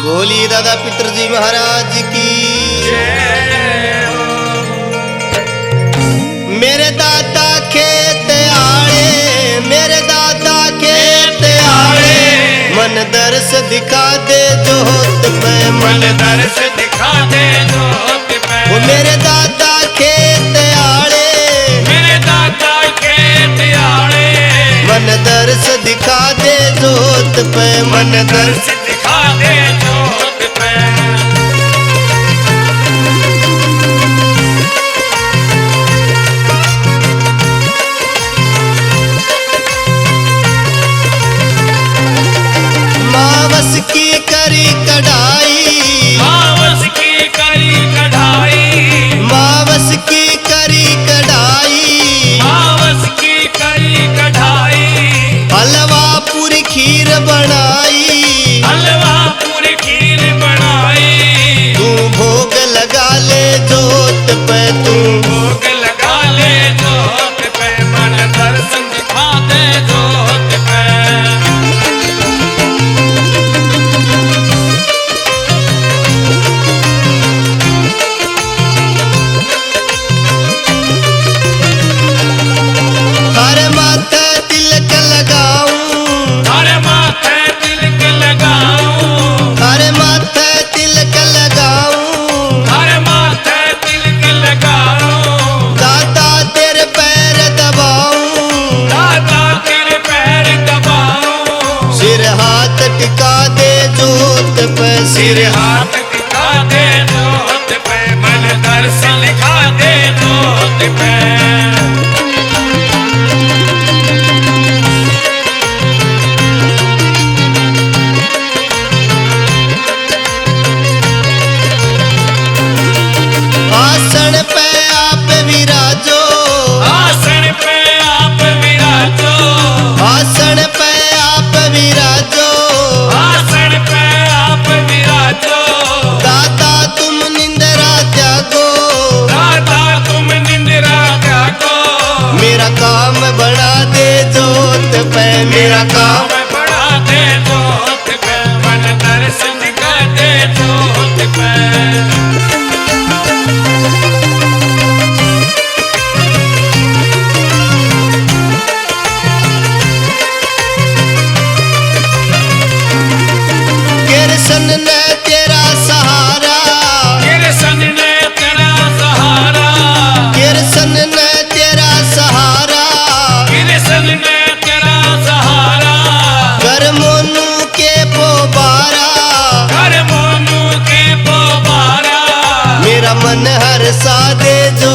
बोली दादा पितरजी महाराज की। मेरे दादा खेत आड़े, मेरे दादा खेत आड़े, मन दर्श दिखा दे जोत पे, मन दर्श दिखा दे जोत पे। वो मेरे दादा खेत आड़े, मेरे दादा खेत आड़े, मन दर्श दिखा दे जोत पे, मन दर्श दिखा दे जोत पे। मावस की करी कढ़ाई, मावस की करी कढ़ाई, मावस की करी कढ़ाई, मावस की करी कढ़ाई, हलवा पूरी खीर बनाई, हलवा पूरी खीर बनाई। तू भोग लगा ले जोत पे, तू भोग लगा ले जोत पे, मन दर्शन दिखा दे जोत पे। हर माथे तिलक लगाऊं, हर माथे तिलक लगाऊं, हर माथे तिलक लगाऊं, हर माथे तिलक लगाऊं। दादा तेरे पैर दबाऊं, दादा तेरे पैर दबाऊं। सिर हाथ टिका दे जोत पे, सिर हाथ दिखा दे जोत पे, मन दर्शन दिखा दे जोत पे। आसन पे आप विराजो, आसन पे आप विराजो, आसन पे आप विराजो, आसन पे आप विराजो। दादा तुम निंद्रा त्यागो, दादा तुम निंद्रा जागो। मेरा काम बढ़ा दे जोत पे, मेरा काम बढ़ा दे जोत पे, मन दर्शन दिखा दे जोत पे। कृष्ण ने तेरा सहारा, कृष्ण ने तेरा सहारा, कृष्ण ने तेरा सहारा, कृष्ण ने तेरा सहारा। कर मोनू के पोबारा, कर मोनू के पोबारा, मेरा मन हर सा दे जो